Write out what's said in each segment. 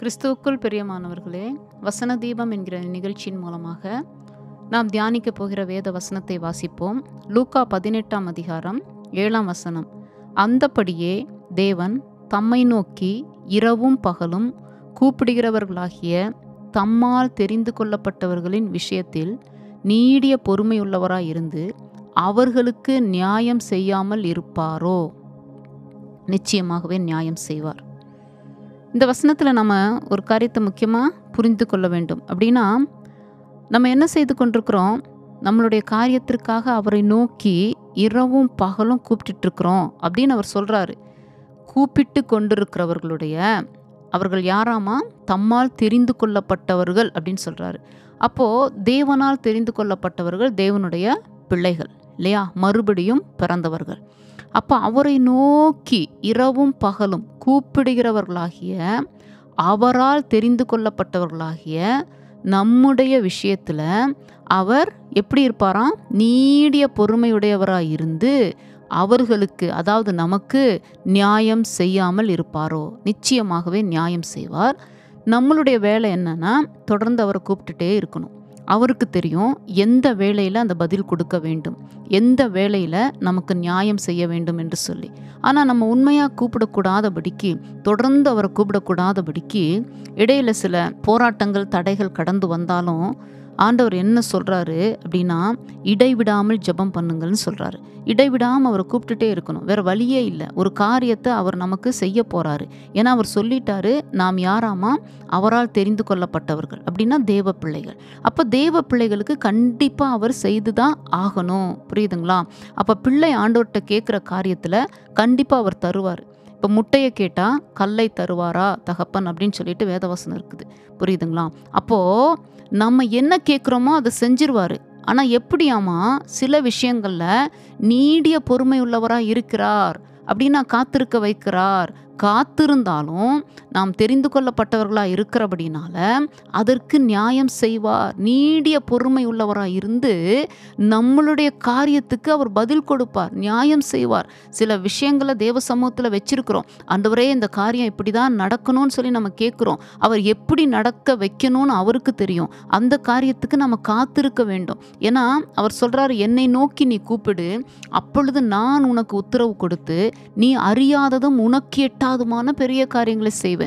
கிறிஸ்துவுக்குள் பிரியமானவர்களே, வசன தீபம் என்கிற நிகழ்ச்சியின் மூலமாக நாம் தியானிக்க போகிற வேத வசனத்தை வாசிப்போம். லூக்கா 18ஆம் அதிகாரம் 7ஆம் வசனம். அந்தபடியே தேவன் தம்மை நோக்கி இரவும் பகலும் கூப்பிடுகிறவர்களாகிய தம்மால் தெரிந்து கொள்ளப்பட்டவர்களின் விஷயத்தில் நீடிய பொறுமையுள்ளவராயிருந்து அவர்களுக்கு நியாயம் செய்யாமல் இருப்பாரோ? நிச்சயமாகவே நியாயம் செய்வார். இந்த வசனத்தில் நம்ம ஒரு காரியத்தை முக்கியமாக புரிந்து கொள்ள வேண்டும். அப்படின்னா, நம்ம என்ன செய்து கொண்டிருக்கிறோம்? நம்மளுடைய காரியத்திற்காக அவரை நோக்கி இரவும் பகலும் கூப்பிட்டுருக்குறோம் அப்படின்னு அவர் சொல்கிறாரு. கூப்பிட்டு கொண்டிருக்கிறவர்களுடைய அவர்கள் யாராமா? தம்மால் தெரிந்து கொள்ளப்பட்டவர்கள் அப்படின்னு சொல்கிறாரு. அப்போது தேவனால் தெரிந்து கொள்ளப்பட்டவர்கள் தேவனுடைய பிள்ளைகள் இல்லையா? மறுபடியும் பிறந்தவர்கள். அப்போ அவரை நோக்கி இரவும் பகலும் கூப்பிடுகிறவர்களாகிய அவரால் தெரிந்து கொள்ளப்பட்டவர்களாகிய நம்முடைய விஷயத்தில் அவர் எப்படி இருப்பாராம்? நீடிய பொறுமையுடையவராக இருந்து அவர்களுக்கு, அதாவது நமக்கு நியாயம் செய்யாமல் இருப்பாரோ? நிச்சயமாகவே நியாயம் செய்வார். நம்மளுடைய வேலை என்னன்னா, தொடர்ந்து அவரை கூப்பிட்டுட்டே இருக்கணும். அவருக்கு தெரியும் எந்த வேளையில் அந்த பதில் கொடுக்க வேண்டும், எந்த வேளையில் நமக்கு நியாயம் செய்ய வேண்டும் என்று சொல்லி. ஆனால் நம்ம உண்மையாக கூப்பிடக்கூடாதபடிக்கு, தொடர்ந்து அவரை கூப்பிடக்கூடாதபடிக்கு இடையில சில போராட்டங்கள் தடைகள் கடந்து வந்தாலும் ஆண்டவர் என்ன சொல்கிறாரு அப்படின்னா, இடைவிடாமல் ஜெபம் பண்ணுங்கள்னு சொல்கிறாரு. இடைவிடாமல் அவரை கூப்பிட்டுட்டே இருக்கணும். வேறு வழியே இல்லை. ஒரு காரியத்தை அவர் நமக்கு செய்ய போகிறாரு. ஏன்னா அவர் சொல்லிட்டாரு, நாம் யாராமா? அவரால் தெரிந்து கொள்ளப்பட்டவர்கள், அப்படின்னா தேவ பிள்ளைகள். அப்போ தேவ பிள்ளைகளுக்கு கண்டிப்பாக அவர் செய்து தான் ஆகணும். புரியுதுங்களா? அப்போ பிள்ளை ஆண்டவர்கிட்ட கேட்குற காரியத்தில் கண்டிப்பாக அவர் தருவார். இப்போ முட்டையை கேட்டால் கல்லை தருவாரா தகப்பன் அப்படின்னு சொல்லிட்டு வேதவசனம் இருக்குது. புரியுதுங்களா? அப்போது நம்ம என்ன கேட்குறோமோ அதை செஞ்சிருவார். ஆனால் எப்படியாமா? சில விஷயங்களில் நீடிய பொறுமை உள்ளவராக இருக்கிறார் அப்படின்னா காத்திருக்க வைக்கிறார். காத்திருந்தாலும் நாம் தெரிந்து கொள்ளப்பட்டவர்களாக இருக்கிறபடினால அதற்கு நியாயம் செய்வார். நீடிய பொறுமை உள்ளவராக இருந்து நம்மளுடைய காரியத்துக்கு அவர் பதில் கொடுப்பார், நியாயம் செய்வார். சில விஷயங்களை தேவ சமூகத்தில் வச்சிருக்கிறோம். ஆண்டவரே, இந்த காரியம் இப்படி தான் நடக்கணும்னு சொல்லி நம்ம கேட்குறோம். அவர் எப்படி நடக்க வைக்கணும்னு அவருக்கு தெரியும். அந்த காரியத்துக்கு நம்ம காத்திருக்க வேண்டும். ஏன்னா அவர் சொல்கிறாரு, என்னை நோக்கி நீ கூப்பிடு, அப்பொழுது நான் உனக்கு உத்தரவு கொடுத்து நீ அறியாததும் உனக்கு எட்டாதுமான பெரிய காரியங்களை செய்வேன்.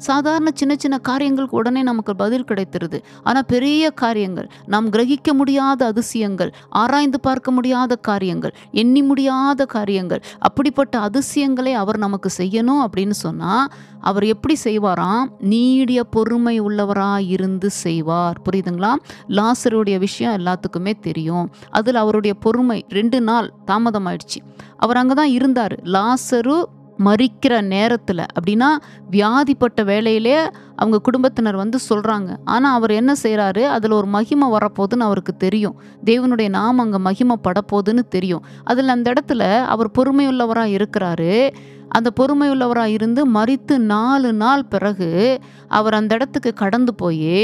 சாதாரண சின்ன சின்ன காரியங்களுக்கு உடனே நமக்கு பதில் கிடைத்திருது. ஆனால் பெரிய காரியங்கள், நாம் கிரகிக்க முடியாத அதிசயங்கள், ஆராய்ந்து பார்க்க முடியாத காரியங்கள், எண்ணி முடியாத காரியங்கள், அப்படிப்பட்ட அதிசயங்களை அவர் நமக்கு செய்யணும் அப்படின்னு சொன்னால் அவர் எப்படி செய்வாராம்? நீடிய பொறுமை உள்ளவராக இருந்து செய்வார். புரியுதுங்களா? லாசருடைய விஷயம் எல்லாத்துக்குமே தெரியும். அதில் அவருடைய பொறுமை 2 நாள் தாமதமாயிடுச்சு. அவர் அங்கே தான் இருந்தார். லாசரு மரிக்கிற நேரத்தில், அப்படின்னா வியாதிப்பட்ட வேளையிலே அவங்க குடும்பத்தினர் வந்து சொல்கிறாங்க. ஆனால் அவர் என்ன செய்கிறாரு? அதில் ஒரு மகிமை வரப்போகுதுன்னு அவருக்கு தெரியும். தேவனுடைய நாமம் அங்கே மகிமைப்பட போகுதுன்னு தெரியும். அதில் அந்த இடத்துல அவர் பொறுமையுள்ளவராக இருக்கிறாரு. அந்த பொறுமையுள்ளவராக இருந்து மரித்து 4 நாள் பிறகு அவர் அந்த இடத்துக்கு கடந்து போய்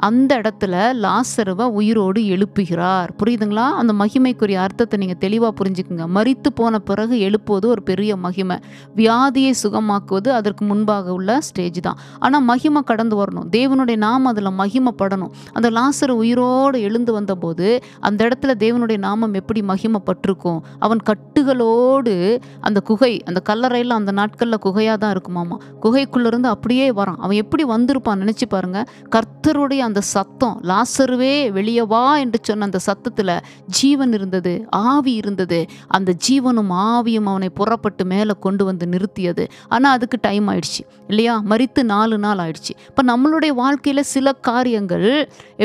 அந்த இடத்துல லாசருவை உயிரோடு எழுப்புகிறார். புரியுதுங்களா? அந்த மகிமைக்குரிய அர்த்தத்தை நீங்கள் தெளிவாக புரிஞ்சுக்குங்க. மரித்து போன பிறகு எழுப்புவது ஒரு பெரிய மகிமை. வியாதியை சுகமாக்குவது அதற்கு முன்பாக உள்ள ஸ்டேஜ் தான். ஆனால் மகிமை கடந்து வரணும். தேவனுடைய நாமம் அதில் மகிமைப்படணும். அந்த லாசரு உயிரோடு எழுந்து வந்தபோது அந்த இடத்துல தேவனுடைய நாமம் எப்படி மகிமைப்பட்டிருக்கும்? அவன் கட்டுகளோடு அந்த குகை, அந்த கல்லறையில் அந்த நாட்களில் குகையாக தான் இருக்குமாமா. குகைக்குள்ளேருந்து அப்படியே வரான். அவன் எப்படி வந்திருப்பான் நினச்சி பாருங்க. கர்த்தருடைய அந்த சத்தம், லாசருவே வெளியே வா என்று சொன்ன அந்த சத்தத்தில் ஜீவன் இருந்தது, ஆவி இருந்தது. அந்த ஜீவனும் ஆவியும் அவனை புறப்பட்டு மேலே கொண்டு வந்து நிறுத்தியது. ஆனால் அதுக்கு டைம் ஆயிடுச்சு இல்லையா? மரித்து 4 நாள் ஆயிடுச்சு. இப்போ நம்மளுடைய வாழ்க்கையில் சில காரியங்கள்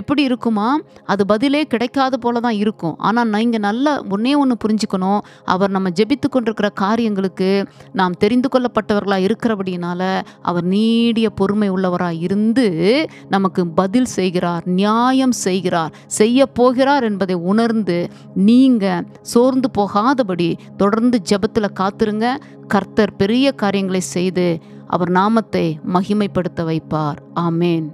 எப்படி இருக்குமா? அது பதிலே கிடைக்காத போல தான் இருக்கும். ஆனால் நீங்கள் நல்லா ஒன்று புரிஞ்சுக்கணும். அவர் நம்ம ஜெபித்து கொண்டிருக்கிற காரியங்களுக்கு நாம் தெரிந்து கொள்ளப்பட்டவர்களாக இருக்கிறபடினால அவர் நீடிய பொறுமை உள்ளவராக இருந்து நமக்கு பதில் செய்கிறார், நியாயம் செய்கிறார், செய்ய போகிறார் என்பதை உணர்ந்து நீங்கள் சோர்ந்து போகாதபடி தொடர்ந்து ஜெபத்தில் காத்திருங்க. கர்த்தர் பெரிய காரியங்களை செய்து அவர் நாமத்தை மகிமைப்படுத்த வைப்பார். ஆமேன்.